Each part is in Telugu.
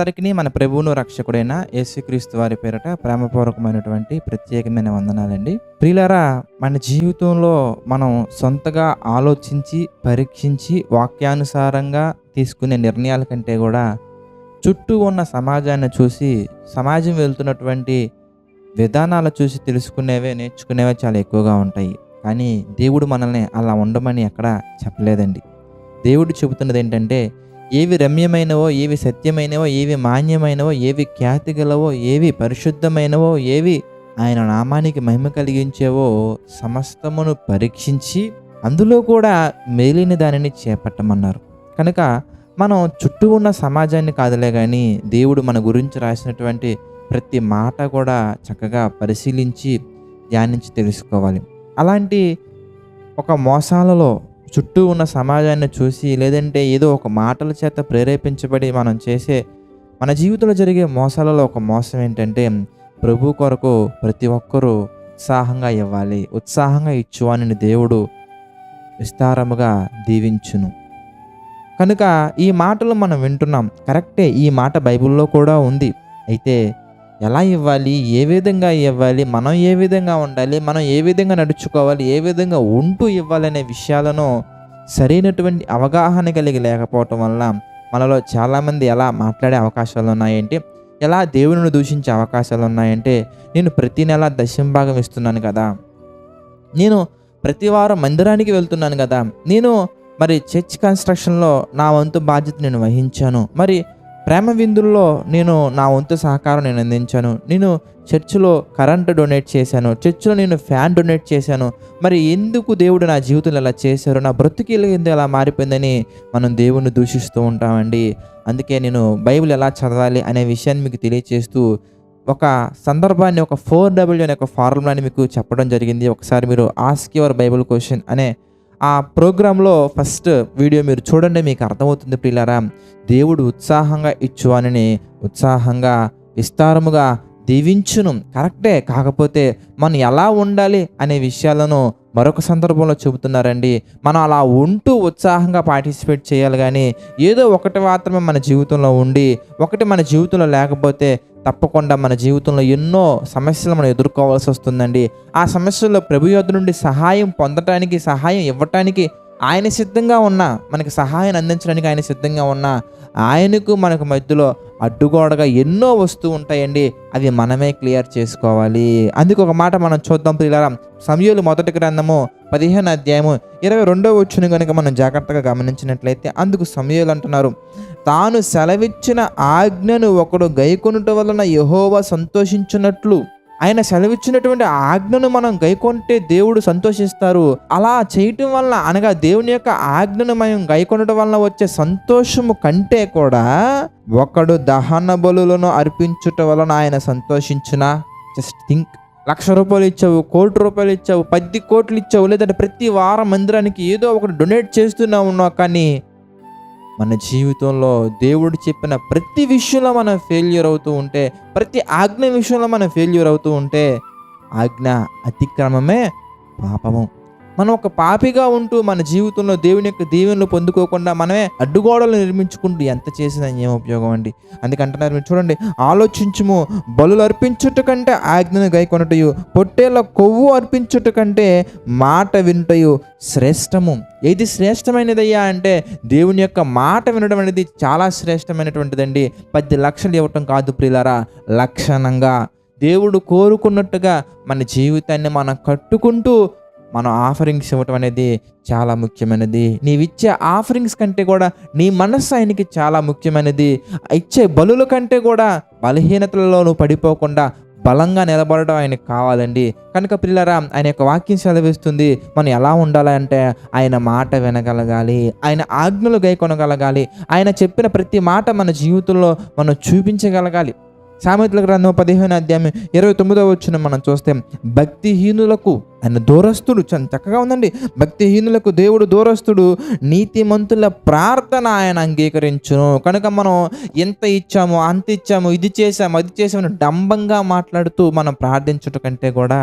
అందరికీ మన ప్రభువును రక్షకుడైన యేసుక్రీస్తు వారి పేరట ప్రేమపూర్వకమైనటువంటి ప్రత్యేకమైన వందనాలండి. ప్రియులారా, మన జీవితంలో మనం సొంతగా ఆలోచించి పరీక్షించి వాక్యానుసారంగా తీసుకునే నిర్ణయాల కంటే కూడా చుట్టూ ఉన్న సమాజాన్ని చూసి, సమాజం వెళ్తున్నటువంటి విధానాలు చూసి తెలుసుకునేవే, నేర్చుకునేవే చాలా ఎక్కువగా ఉంటాయి. కానీ దేవుడు మనల్ని అలా ఉండమని ఎక్కడా చెప్పలేదండి. దేవుడు చెబుతున్నది ఏంటంటే, ఏవి రమ్యమైనవో, ఏవి సత్యమైనవో, ఏవి మాన్యమైనవో, ఏవి ఖ్యాతి గలవో, ఏవి పరిశుద్ధమైనవో, ఏవి ఆయన నామానికి మహిమ కలిగించేవో సమస్తమును పరీక్షించి అందులో కూడా మేలిన దానిని చేపట్టమన్నారు. కనుక మనం చుట్టూ ఉన్న సమాజాన్ని కాదులే కానీ దేవుడు మన గురించి రాసినటువంటి ప్రతి మాట కూడా చక్కగా పరిశీలించి ధ్యానించి తెలుసుకోవాలి. అలాంటి ఒక మోసాలలో చుట్టూ ఉన్న సమాజాన్ని చూసి, లేదంటే ఏదో ఒక మాటల చేత ప్రేరేపించబడి మనం చేసే మన జీవితంలో జరిగే మోసాలలో ఒక మోసం ఏంటంటే, ప్రభు కొరకు ప్రతి ఒక్కరూ ఉత్సాహంగా ఇవ్వాలి, ఉత్సాహంగా ఇచ్చు అని దేవుడు విస్తారముగా దీవించును. కనుక ఈ మాటలు మనం వింటున్నాం, కరెక్టే, ఈ మాట బైబిల్లో కూడా ఉంది. అయితే ఎలా ఇవ్వాలి, ఏ విధంగా ఇవ్వాలి, మనం ఏ విధంగా ఉండాలి, మనం ఏ విధంగా నడుచుకోవాలి, ఏ విధంగా ఉంటూ ఇవ్వాలనే విషయాలను సరైనటువంటి అవగాహన కలిగి లేకపోవటం వల్ల మనలో చాలామంది ఎలా మాట్లాడే అవకాశాలు ఉన్నాయంటే, ఎలా దేవుని దూషించే అవకాశాలు ఉన్నాయంటే, నేను ప్రతి నెల దశంభాగం ఇస్తున్నాను కదా, నేను ప్రతి వారం మందిరానికి వెళ్తున్నాను కదా, నేను మరి చర్చ్ కన్స్ట్రక్షన్లో నా వంతు బాధ్యత నేను వహించాను, మరి ప్రేమ విందుల్లో నేను నా వంతు సహకారం నేను అందించాను, నేను చర్చిలో కరెంటు డొనేట్ చేశాను, చర్చిలో నేను ఫ్యాన్ డొనేట్ చేశాను, మరి ఎందుకు దేవుడు నా జీవితంలో ఇలా చేశారు, నా బ్రతుకు ఎందుకు ఎలా మారిపోయిందని మనం దేవుణ్ణి దూషిస్తూ ఉంటామండి. అందుకే నేను బైబిల్ ఎలా చదవాలి అనే విషయాన్ని మీకు తెలియచేస్తూ ఒక సందర్భాన్ని, ఒక 4W అనే ఒక ఫార్ములాని మీకు చెప్పడం జరిగింది. ఒకసారి మీరు ఆస్క్ యువర్ బైబిల్ క్వశ్చన్ అనే ఆ ప్రోగ్రాంలో ఫస్ట్ వీడియో మీరు చూడండి, మీకు అర్థమవుతుంది. ప్రియులారా, దేవుడు ఉత్సాహంగా ఇచ్చువానిని ఉత్సాహంగా విస్తారముగా దీవించును. కరెక్టే, కాకపోతే మనం ఎలా ఉండాలి అనే విషయాలను మరొక సందర్భంలో చెబుతున్నారండి. మనం అలా ఉంటూ ఉత్సాహంగా పార్టిసిపేట్ చేయాలి, కానీ ఏదో ఒకటి మాత్రమే మన జీవితంలో ఉండి ఒకటి మన జీవితంలో లేకపోతే తప్పకుండా మన జీవితంలో ఎన్నో సమస్యలు మనం ఎదుర్కోవాల్సి వస్తుందండి. ఆ సమస్యల్లో ప్రభు యొద్ద నుండి సహాయం పొందటానికి, సహాయం ఇవ్వటానికి ఆయన సిద్ధంగా ఉన్నా, మనకి సహాయం అందించడానికి ఆయన సిద్ధంగా ఉన్నా, ఆయనకు మనకు మధ్యలో అడ్డుగోడగా ఎన్నో వస్తూ ఉంటాయండి. అవి మనమే క్లియర్ చేసుకోవాలి. అందుకు ఒక మాట మనం చూద్దాం ప్రియులారా. సమూయేలు మొదటి గ్రంథము 15వ అధ్యాయము 22వ వచనం కనుక మనం జాగ్రత్తగా గమనించినట్లయితే, అందుకు సమూయేలు అంటున్నారు, తాను సెలవిచ్చిన ఆజ్ఞను ఒకడు గైకొనుట వలన యెహోవా సంతోషించున్నట్లు, ఆయన సెలవిచ్చినటువంటి ఆజ్ఞను మనం గైకొంటే దేవుడు సంతోషిస్తారు. అలా చేయటం వలన, అనగా దేవుని యొక్క ఆజ్ఞను మనం గైకొనటం వలన వచ్చే సంతోషము కంటే కూడా ఒకడు దహన బలులను అర్పించుట వలన ఆయన సంతోషించునా. జస్ట్ థింక్, 1,00,000 రూపాయలు ఇచ్చావు, 1,00,00,000 రూపాయలు ఇచ్చావు, 10 కోట్లు ఇచ్చావు, లేదంటే ప్రతి వారం మందిరానికి ఏదో ఒకటి డొనేట్ చేస్తూనే ఉన్నావు, కానీ మన జీవితంలో దేవుడు చెప్పిన ప్రతి విషయంలో మనం ఫెయిల్యూర్ అవుతూ ఉంటే, ప్రతి ఆజ్ఞ విషయంలో మనం ఫెయిల్యూర్ అవుతూ ఉంటే, ఆజ్ఞ అతిక్రమమే పాపము. మనం ఒక పాపిగా ఉంటూ మన జీవితంలో దేవుని యొక్క దీవెనలు పొందుకోకుండా మనమే అడ్డుగోడలు నిర్మించుకుంటూ ఎంత చేసినా ఏం ఉపయోగం అండి. అందుకంటున్నారు, మీరు చూడండి, ఆలోచించుము, బలులు అర్పించుట కంటే ఆజ్ఞను గైకొనుటయు, పొట్టేళ్ల కొవ్వు అర్పించుట కంటే మాట వినుటయు శ్రేష్టము. ఏది శ్రేష్టమైనదయ్యా అంటే, దేవుని యొక్క మాట వినడం అనేది చాలా శ్రేష్టమైనటువంటిదండి. 10 లక్షలు ఇవ్వటం కాదు ప్రియులారా, లక్షణంగా దేవుడు కోరుకున్నట్టుగా మన జీవితాన్ని మనం కట్టుకుంటూ మనం ఆఫరింగ్స్ ఇవ్వటం అనేది చాలా ముఖ్యమైనది. నీవిచ్చే ఆఫరింగ్స్ కంటే కూడా నీ మనస్సు ఆయనకి చాలా ముఖ్యమైనది. ఇచ్చే బలుల కంటే కూడా బలహీనతలలో నువ్వు పడిపోకుండా బలంగా నిలబడడం ఆయనకు కావాలండి. కనుక ప్రియులారా, ఆయన యొక్క వాక్యం సెలవిస్తుంది, మనం ఎలా ఉండాలంటే ఆయన మాట వినగలగాలి, ఆయన ఆజ్ఞలు గైకొనగలగాలి, ఆయన చెప్పిన ప్రతి మాట మన జీవితంలో మనం చూపించగలగాలి. సామెతల గ్రంథం 15వ అధ్యాయం 29వ వచనం మనం చూస్తే, భక్తిహీనులకు ఆయన దూరస్తుడు. చక్కగా ఉందండి. భక్తిహీనులకు దేవుడు దూరస్తుడు, నీతిమంతుల ప్రార్థన ఆయన అంగీకరించును. కనుక మనం ఎంత ఇచ్చాము, అంత ఇచ్చాము, ఇది చేసాము, అది చేసామని డంబంగా మాట్లాడుతూ మనం ప్రార్థించట కంటే కూడా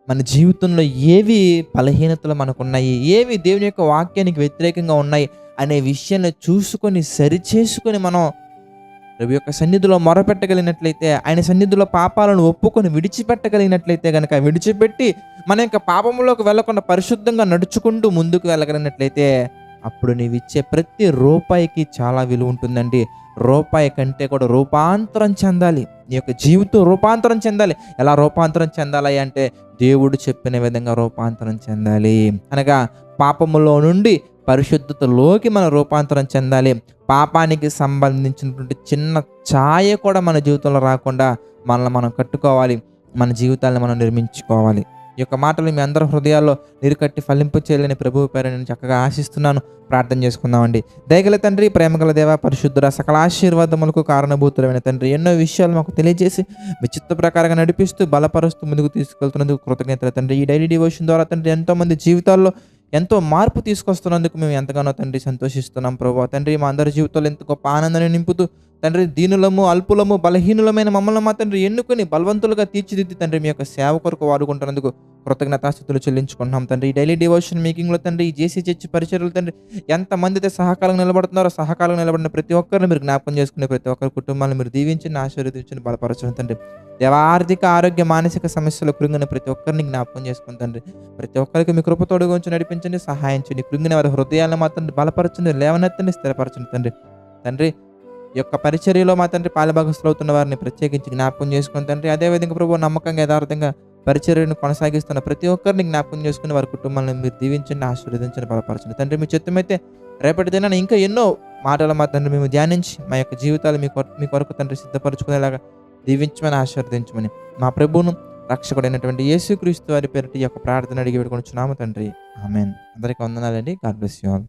మన జీవితంలో ఏవి బలహీనతలు మనకున్నాయి, ఏవి దేవుని యొక్క వాక్యానికి వ్యతిరేకంగా ఉన్నాయి అనే విషయాన్ని చూసుకొని సరిచేసుకొని మనం ప్రభు యొక్క సన్నిధిలో మొరపెట్టగలిగినట్లయితే, ఆయన సన్నిధిలో పాపాలను ఒప్పుకొని విడిచిపెట్టగలిగినట్లయితే గనక, విడిచిపెట్టి మన యొక్క పాపంలోకి వెళ్ళకుండా పరిశుద్ధంగా నడుచుకుంటూ ముందుకు వెళ్ళగలిగినట్లయితే, అప్పుడు నీవిచ్చే ప్రతి రూపాయికి చాలా విలువ ఉంటుందండి. రూపాయి కంటే కూడా రూపాంతరం చెందాలి. నీ యొక్క జీవితం రూపాంతరం చెందాలి. ఎలా రూపాంతరం చెందాలి అంటే, దేవుడు చెప్పిన విధంగా రూపాంతరం చెందాలి. అనగా పాపములో నుండి పరిశుద్ధతలోకి మనం రూపాంతరం చెందాలి. పాపానికి సంబంధించినటువంటి చిన్న ఛాయ కూడా మన జీవితంలో రాకుండా మనల్ని మనం కట్టుకోవాలి. మన జీవితాలను మనం నిర్మించుకోవాలి. ఈ యొక్క మాటలు మీ అందరి హృదయాల్లో నీరు కట్టి ఫలింపు చేయాలని ప్రభువు పేర నేను చక్కగా ఆశిస్తున్నాను. ప్రార్థన చేసుకుందామండి. దయగల తండ్రి, ప్రేమగల దేవ, పరిశుద్ధుడ, సకల ఆశీర్వాదములకు కారణభూతులైన తండ్రి, ఎన్నో విషయాలు మాకు తెలియజేసి మీ చిత్త ప్రకారంగా నడిపిస్తూ బలపరుస్తూ ముందుకు తీసుకెళ్తున్నందుకు కృతజ్ఞతలు తండ్రి. ఈ డైలీ డివోషన్ ద్వారా తండ్రి ఎంతోమంది జీవితాల్లో ఎంతో మార్పు తీసుకొస్తున్నందుకు మేము ఎంతగానో తండ్రి సంతోషిస్తున్నాం ప్రభువా. తండ్రి, మా అందరి జీవితాల్లో ఎంత గొప్ప ఆనందాన్ని నింపుతూ తండ్రి, దీనులము, అల్పులము, బలహీనులమైన మమ్మల్ని మా తండ్రి ఎన్నుకొని బలవంతులుగా తీర్చిదిద్ది తండ్రి మీ యొక్క సేవ కొరకు వాడుకుంటున్నందుకు కృతజ్ఞతాస్తుతులు చెల్లించుకుంటున్నాం తండ్రి. ఈ డైలీ డివోషన్ మేకింగ్లో తండ్రి, ఈ జేసీ చర్చి పరిచర్యలు తండ్రి, ఎంతమంది అయితే సహకారం నిలబడుతున్నారో సహకారం నిలబడిన ప్రతి ఒక్కరిని మీరు జ్ఞాపకం చేసుకునే ప్రతి ఒక్కరి కుటుంబాలను మీరు దీవించండి, ఆశీర్వదించండి, బలపరచండి తండ్రి. దేవ, ఆర్థిక, ఆరోగ్య, మానసిక సమస్యలు కృంగిన ప్రతి ఒక్కరిని జ్ఞాపకం చేసుకుని తండ్రి, ప్రతి ఒక్కరికి మీ కృపతోడుగా ఉంచి నడిపించండి, సహాయం చేయండి. కృంగిన వారి హృదయాలను మాత్రం బలపరచండి, లేవనెత్తండి, స్థిరపరచండి తండ్రి. తండ్రి, ఈ యొక్క పరిచర్యలో మా తండ్రి పాలుభాగస్తులు అవుతున్న వారిని ప్రత్యేకించి జ్ఞాపకం చేసుకుని తండ్రి, అదేవిధంగా ప్రభు నమ్మకంగా యథార్థంగా పరిచర్యను కొనసాగిస్తున్న ప్రతి ఒక్కరిని జ్ఞాపకం చేసుకుని వారి కుటుంబాలను మీరు దీవించండి, ఆశీర్వదించండి, బలపరచండి తండ్రి. మీ చిత్తమైతే రేపటి దినాన ఇంకా ఎన్నో మాటలు మా తండ్రి మేము ధ్యానించి మా యొక్క జీవితాలు మీ కొరకు తండ్రి సిద్ధపరచుకునేలాగా దీవించమని, ఆశీర్వదించమని మా ప్రభువును రక్షకుడైనటువంటి యేసుక్రీస్తు వారి పేరిట ఈ యొక్క ప్రార్థన అడిగి పెట్టుకొనిచున్నాము తండ్రి. ఆమేన్. అందరికీ వందనాలండి. God bless you all.